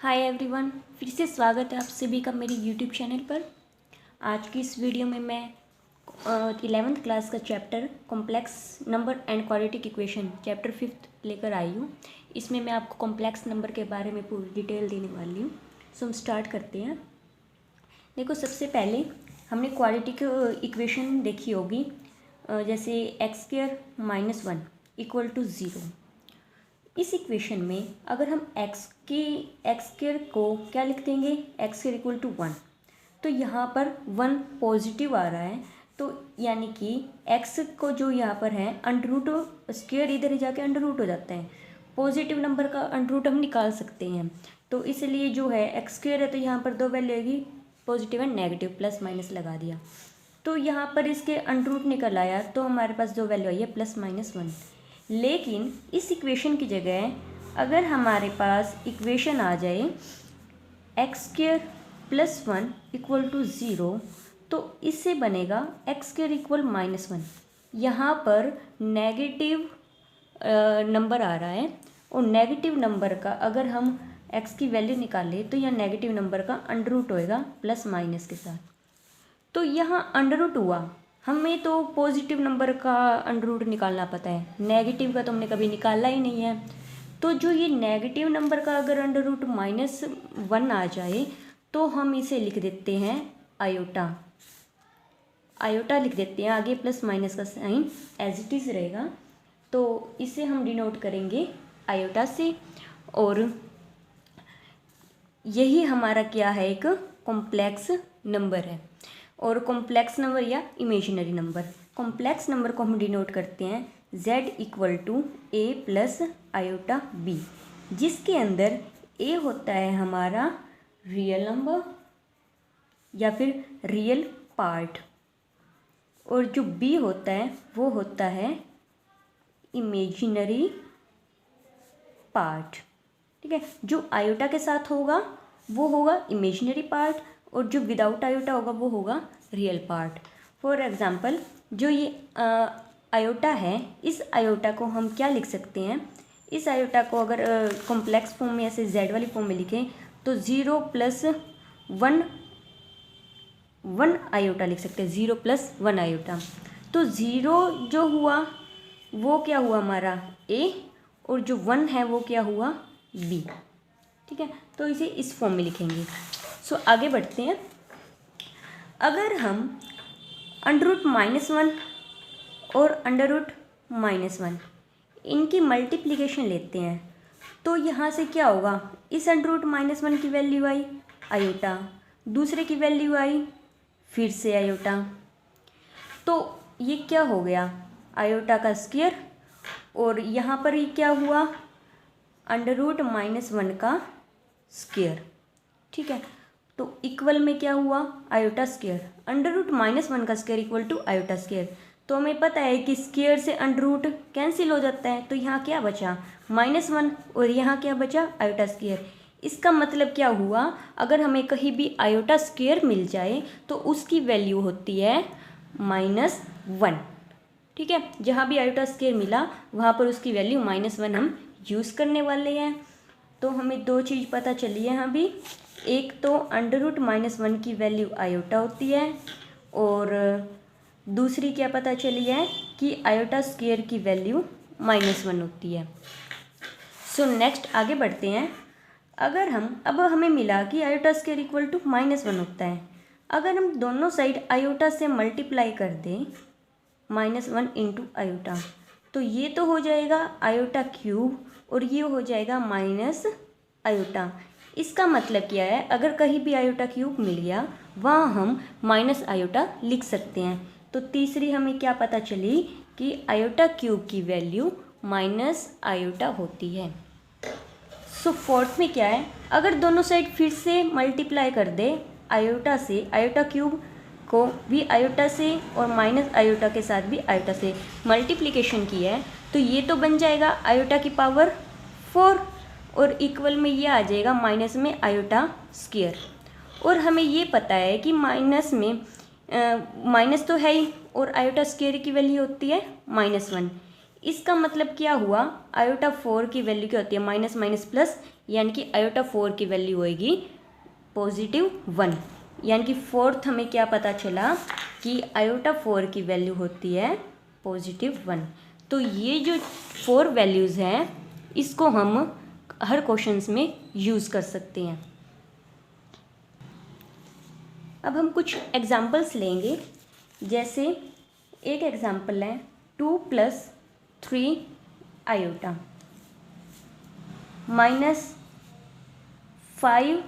Hi everyone, फिर से स्वागत है आप सभी का मेरे यूट्यूब चैनल पर। आज की इस वीडियो में मैं 11th क्लास का chapter complex number and quadratic equation chapter 5 लेकर आई हूँ। इसमें मैं आपको कॉम्प्लेक्स नंबर के बारे में पूरी डिटेल देने वाली हूँ। सो हम स्टार्ट करते हैं। देखो, सबसे पहले हमने क्वाड्रेटिक इक्वेशन देखी होगी, जैसे x² - 1 = 0। इस इक्वेशन में अगर हम x² को क्या लिख देंगे, x² = 1, तो यहाँ पर 1 पॉजिटिव आ रहा है, तो यानी कि x को जो यहाँ पर है √² इधर जाके √ हो जाता है। पॉजिटिव नंबर का √ हम निकाल सकते हैं, तो इसलिए जो है x² है तो यहाँ पर दो वैल्यू आएगी, positive and negative, plus minus लगा दिया, तो यहाँ पर इसके √ निकल आया, तो हमारे पास दो वैल्यू आई है +-1। लेकिन इस इक्वेशन की जगह अगर हमारे पास इक्वेशन आ जाए x² + 1 = 0, तो इससे बनेगा x² = -1। यहाँ पर नेगेटिव नंबर आ रहा है, और नेगेटिव नंबर का अगर हम x की वैल्यू निकालें तो यह नेगेटिव नंबर का √ होएगा प्लस माइनस के साथ। तो यहाँ √ हुआ, हमें तो पॉजिटिव नंबर का √ निकालना पता है, नेगेटिव का तो हमने कभी निकाला ही नहीं है। तो जो ये नेगेटिव नंबर का अगर √ -1 आ जाए तो हम इसे लिख देते हैं आयोटा। आयोटा लिख देते हैं, आगे प्लस माइनस का साइन एज इट इज़ रहेगा, तो इसे हम डिनोट करेंगे आयोटा से। और यही हमारा क्या है, एक कॉम्प्लेक्स नंबर है। और कॉम्प्लेक्स नंबर या इमेजिनरी नंबर, कॉम्प्लेक्स नंबर को हम डिनोट करते हैं z = a + iota_b, जिसके अंदर a होता है हमारा रियल नंबर या फिर रियल पार्ट, और जो b होता है वो होता है इमेजिनरी पार्ट। ठीक है, जो आयोटा के साथ होगा वो होगा इमेजिनरी पार्ट, और जो विदाउट आयोटा होगा वो होगा रियल पार्ट। फॉर एग्जांपल, जो ये आयोटा है, इस आयोटा को हम क्या लिख सकते हैं, इस आयोटा को अगर कॉम्प्लेक्स फॉर्म में ऐसे z वाली फॉर्म में लिखें तो 0 + 1 आयोटा लिख सकते हैं, 0 + 1 आयोटा। तो 0 जो हुआ वो क्या हुआ हमारा a, और जो 1 है वो क्या हुआ b। ठीक है, तो इसे इस फॉर्म में लिखेंगे। सो आगे बढ़ते हैं। अगर हम √-1 और √-1 इनकी मल्टीप्लिकेशन लेते हैं, तो यहाँ से क्या होगा, इस √-1 की वैल्यू आई आयोटा, दूसरे की वैल्यू आई फिर से आयोटा, तो ये क्या हो गया आयोटा का स्क्वायर, और यहाँ पर ये क्या हुआ √-1 का स्क्वायर। ठीक है, तो इक्वल में क्या हुआ आयोटा स्क्वायर, √-1 का स्क्वायर = आयोटा स्क्वायर। तो हमें पता है कि स्क्वायर से √ कैंसिल हो जाता है, तो यहाँ क्या बचा -1, और यहाँ क्या बचा आयोटा स्क्वायर। इसका मतलब क्या हुआ, अगर हमें कहीं भी आयोटा स्क्वायर मिल जाए तो उसकी वैल्यू होती है -1। ठीक है, जहाँ भी आयोटा स्क्वायर मिला वहाँ पर उसकी वैल्यू -1 हम यूज़ करने वाले हैं। तो हमें दो चीज़ पता चली है यहाँ भी, एक तो √-1 की वैल्यू आयोटा होती है, और दूसरी क्या पता चली है कि आयोटा स्क्वायर की वैल्यू -1 होती है। सो नेक्स्ट आगे बढ़ते हैं। अगर हम अब हमें मिला कि आयोटा स्क्वायर = -1 होता है, अगर हम दोनों साइड आयोटा से मल्टीप्लाई कर दें -1 × आयोटा, तो ये तो हो जाएगा आयोटा क्यूब, और ये हो जाएगा माइनस आयोटा। इसका मतलब क्या है, अगर कहीं भी आयोटा क्यूब मिल गया वहाँ हम माइनस आयोटा लिख सकते हैं। तो तीसरी हमें क्या पता चली कि आयोटा क्यूब की वैल्यू माइनस आयोटा होती है। सो फोर्थ में क्या है, अगर दोनों साइड फिर से मल्टीप्लाई कर दे आयोटा से, आयोटा क्यूब को भी आयोटा से और माइनस आयोटा के साथ भी आयोटा से मल्टीप्लिकेशन की है, तो ये तो बन जाएगा आयोटा की पावर 4, और इक्वल में ये आ जाएगा माइनस में आयोटा स्क्वायर। और हमें ये पता है कि माइनस में माइनस तो है ही, और आयोटा स्क्वायर की वैल्यू होती है -1। इसका मतलब क्या हुआ, आयोटा 4 की वैल्यू क्या होती है, माइनस माइनस प्लस, यानी कि आयोटा 4 की वैल्यू होएगी +1। यानी कि फोर्थ हमें क्या पता चला कि आयोटा 4 की वैल्यू होती है +1। तो ये जो 4 वैल्यूज़ हैं इसको हम हर क्वेश्चंस में यूज़ कर सकते हैं। अब हम कुछ एग्जांपल्स लेंगे। जैसे एक एग्जांपल है 2 + 3 आयोटा -5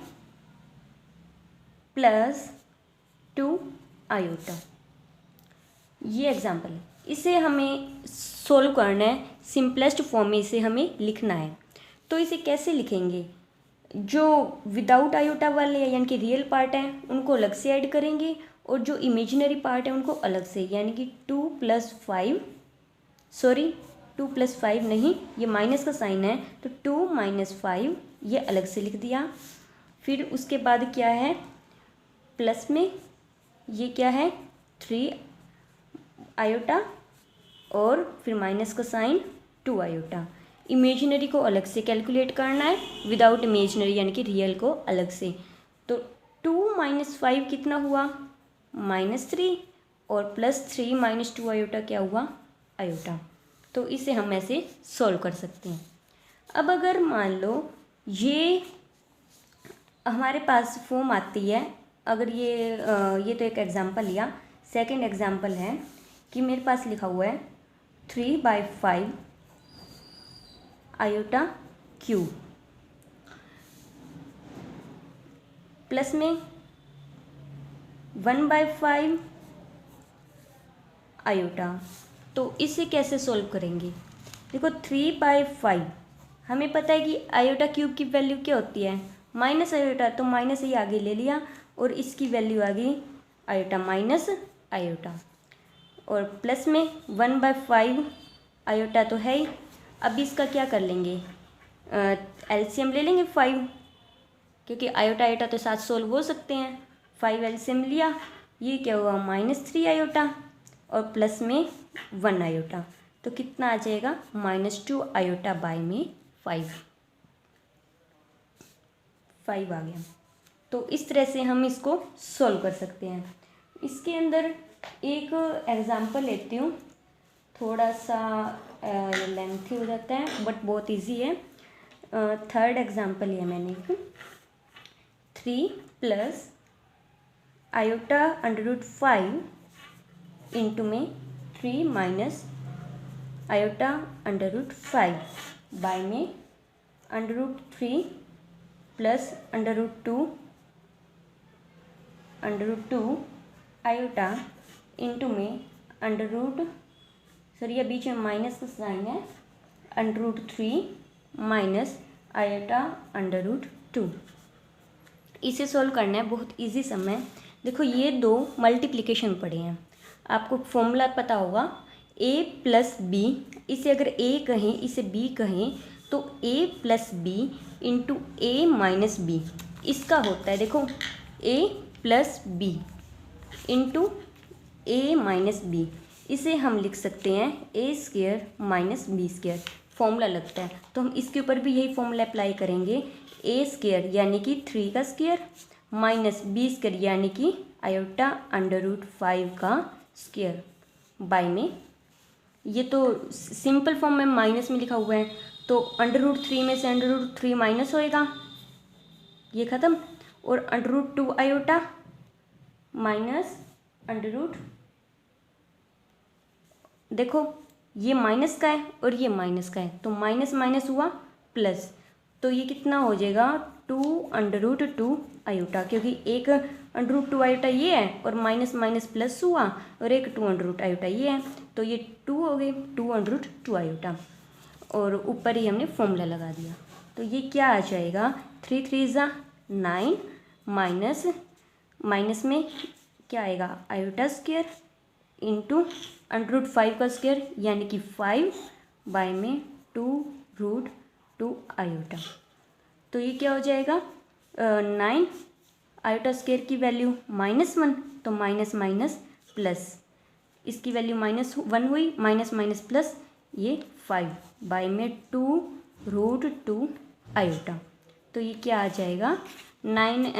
+ 2 आयोटा। ये एग्जांपल है, इसे हमें सोल्व करना है। सिंपलेस्ट फॉर्म में इसे हमें लिखना है। तो इसे कैसे लिखेंगे? जो विदाउट आयोटा वाले हैं यानी कि रियल पार्ट हैं उनको अलग से ऐड करेंगे और जो इमेजिनरी पार्ट है उनको अलग से, यानी कि 2 + 5 2 + 5 नहीं, ये माइनस का साइन है तो 2 - 5 ये अलग से लिख दिया। फिर उसके बाद क्या है, प्लस में ये क्या है 3 आयोटा और फिर माइनस का साइन 2 आयोटा। इमेजिनरी को अलग से कैलकुलेट करना है, विदाउट इमेजिनरी यानी कि रियल को अलग से। तो 2 - 5 कितना हुआ -3 और +3 - 2 आयोटा क्या हुआ आयोटा। तो इसे हम ऐसे सॉल्व कर सकते हैं। अब अगर मान लो ये हमारे पास फॉर्म आती है, अगर ये तो एक एग्जांपल लिया। सेकंड एग्जांपल है कि मेरे पास लिखा हुआ है 3/5 आयोटा क्यूब प्लस में 1/5 आयोटा। तो इसे कैसे सॉल्व करेंगे? देखो 3/5 हमें पता है कि आयोटा क्यूब की वैल्यू क्या होती है माइनस आयोटा, तो माइनस ही आगे ले लिया और इसकी वैल्यू आ गई आयोटा माइनस आयोटा। और प्लस में 1/5 आयोटा तो है ही। अब इसका क्या कर लेंगे, एलसीएम ले लेंगे 5, क्योंकि आयोटा आयोटा तो साथ सोल्व हो सकते हैं। 5 एलसीएम लिया, ये क्या हुआ -3 आयोटा और प्लस में 1 आयोटा। तो कितना आ जाएगा -2 आयोटा बाय में 5 आ गया। तो इस तरह से हम इसको सॉल्व कर सकते हैं। इसके अंदर एक एग्जांपल लेती हूँ, थोड़ा सा लेंथी हो जाता है बट बहुत इजी है। थर्ड एग्जांपल लिया मैंने 3 + आयोटा √5 इंटू में 3 - आयोटा √5 बाय में √3 + √2 आयोटा इंटू में ये बीच में माइनस का साइन है √3 - आयोटा √2। इसे सॉल्व करना है, बहुत इजी सम है। देखो ये दो मल्टीप्लिकेशन पढ़े हैं, आपको फॉर्मूला पता होगा a + b। इसे अगर a कहें इसे b कहें तो a + b into a - b इसका होता है। देखो a + b into a - b, इसे हम लिख सकते हैं a² - b²। फॉर्मूला लगता है तो हम इसके ऊपर भी यही फॉर्मूला अप्लाई करेंगे। a² यानी कि 3 का स्क्वायर -b² यानी कि आयोटा √5 का स्क्वायर बाय में, ये तो सिंपल फॉर्म में माइनस में लिखा हुआ है तो √3 में से √3 माइनस होएगा, ये ख़त्म। और √2 आयोटा माइनस देखो ये माइनस का है और ये माइनस का है तो माइनस माइनस हुआ प्लस, तो ये कितना हो जाएगा 2 आयोटा, क्योंकि एक √2 आयोटा ये है और माइनस माइनस प्लस हुआ और एक 2 आयोटा ये है, तो ये 2 हो गए 2 आयोटा और ऊपर ही हमने फॉर्मूला लगा दिया। तो ये क्या आ जाएगा 3 3 9 माइनस में क्या आएगा आयोटा स्क्वायर इंटू √5 का स्क्वायर यानी कि 5 बाय में 2√2 आयोटा। तो ये क्या हो जाएगा 9 आयोटा स्क्वायर की वैल्यू -1 तो माइनस माइनस प्लस, इसकी वैल्यू -1 हुई माइनस माइनस प्लस ये 5 बाय में 2√2 आयोटा। तो ये क्या आ जाएगा 9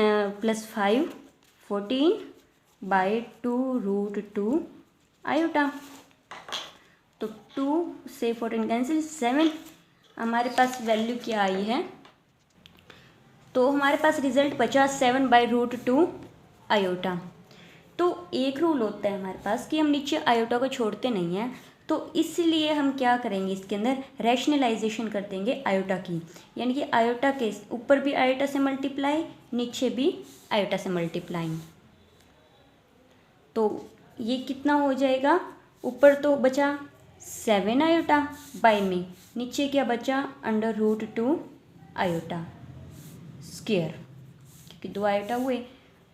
+ 5 14/2√2 आयोटा। तो 2 से 14 कैंसिल, 7 हमारे पास वैल्यू क्या आई है, तो हमारे पास रिजल्ट बचा 7/√2 आयोटा। तो एक रूल होता है हमारे पास कि हम नीचे आयोटा को छोड़ते नहीं हैं, तो इसलिए हम क्या करेंगे, इसके अंदर रैशनलाइजेशन कर देंगे आयोटा की, यानी कि आयोटा के ऊपर भी आयोटा से मल्टीप्लाई, नीचे भी आयोटा से मल्टीप्लाई। तो ये कितना हो जाएगा, ऊपर तो बचा 7 आयोटा, बाय में नीचे क्या बचा √2 आयोटा स्क्वायर, क्योंकि 2 आयोटा हुए।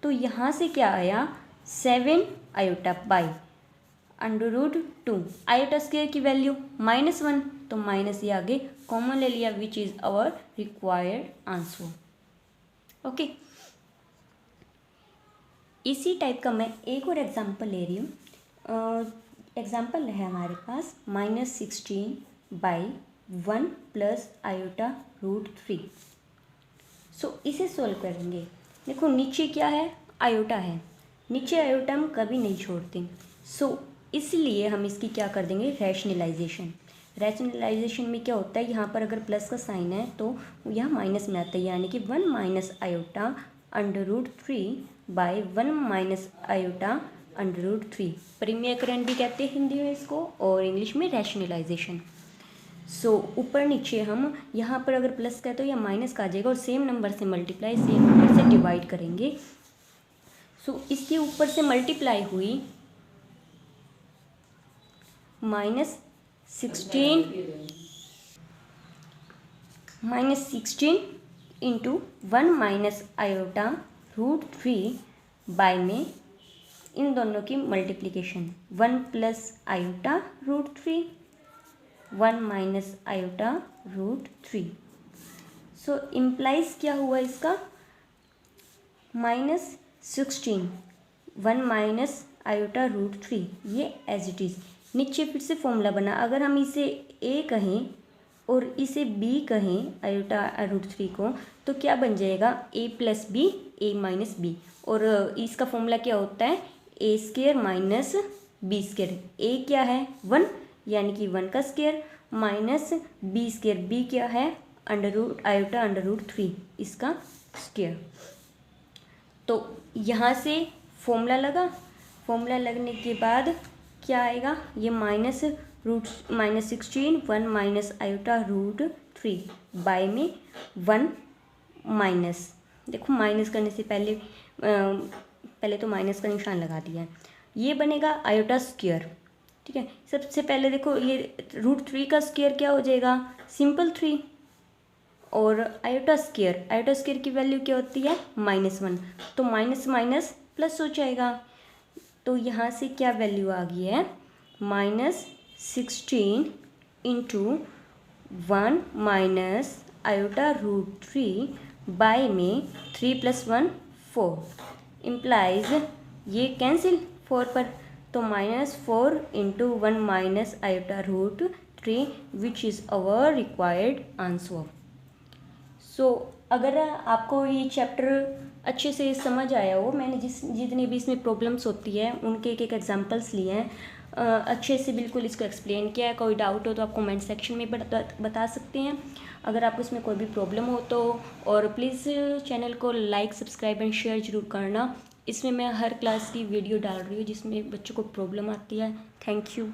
तो यहाँ से क्या आया 7 आयोटा बाय √2 आयोटा स्क्वायर की वैल्यू -1, तो माइनस ये आगे कॉमन ले लिया, which is our required answer. Okay, इसी टाइप का मैं एक और एग्जांपल ले रही हूँ। एग्जांपल है हमारे पास -16/1 + आयोटा √3। सो इसे सोल्व करेंगे। देखो नीचे क्या है, आयोटा है, नीचे आयोटा हम कभी नहीं छोड़ते। सो इसलिए हम इसकी क्या कर देंगे, रैशनलाइजेशन। रैशनलाइजेशन में क्या होता है, यहाँ पर अगर प्लस का साइन है तो यहाँ माइनस में आता है, यानी कि 1 - आयोटा √3/1 - आयोटा √3। परिमेयकरण भी कहते हैं हिंदी में इसको, और इंग्लिश में रैशनलाइजेशन। सो ऊपर नीचे हम यहाँ पर अगर प्लस का है तो यह माइनस का आ जाएगा, और सेम नंबर से मल्टीप्लाई, सेम नंबर से डिवाइड करेंगे। सो इसके ऊपर से मल्टीप्लाई हुई -16 इंटू 1 - आयोटा √3 बाय में इन दोनों की multiplication, 1 + iota √3, 1 - iota √3। So implies क्या हुआ इसका, -16 1 - आयोटा √3, ये एज इट इज़। नीचे फिर से फॉर्मूला बना, अगर हम इसे a कहें और इसे b कहें आयोटा √3 को, तो क्या बन जाएगा a + b a - b, और इसका फॉर्मूला क्या होता है a² - b²। a क्या है 1, यानी कि 1 का स्क्वायर, माइनस b², b क्या है आयोटा √3 इसका स्क्वायर। तो यहाँ से फॉर्मूला लगा, फॉर्मूला लगने के बाद क्या आएगा, ये -16 1 - आयोटा √3 बाय में 1 माइनस, देखो माइनस करने से पहले तो माइनस का निशान लगा दिया है, ये बनेगा आयोटा स्क्वायर। ठीक है, सबसे पहले देखो ये √3 का स्क्वायर क्या हो जाएगा, सिंपल 3, और आयोटा स्क्वायर की वैल्यू क्या होती है -1, तो माइनस माइनस प्लस हो जाएगा। तो यहाँ से क्या वैल्यू आ गई है, -16 इंटू 1 - आयोटा √3 बाय में 3 + 1 4, इम्प्लाइज ये कैंसिल 4 पर, तो -4 into 1 - iota √3 which is our required answer. So अगर आपको ये चैप्टर अच्छे से समझ आया हो, मैंने जितनी भी इसमें प्रॉब्लम्स होती है उनके एक एग्जांपल्स लिए हैं, अच्छे से बिल्कुल इसको एक्सप्लेन किया है। कोई डाउट हो तो आप कमेंट सेक्शन में बता सकते हैं, अगर आपको इसमें कोई भी प्रॉब्लम हो तो। और प्लीज़ चैनल को लाइक, सब्सक्राइब एंड शेयर ज़रूर करना। इसमें मैं हर क्लास की वीडियो डाल रही हूँ जिसमें बच्चों को प्रॉब्लम आती है। Thank you.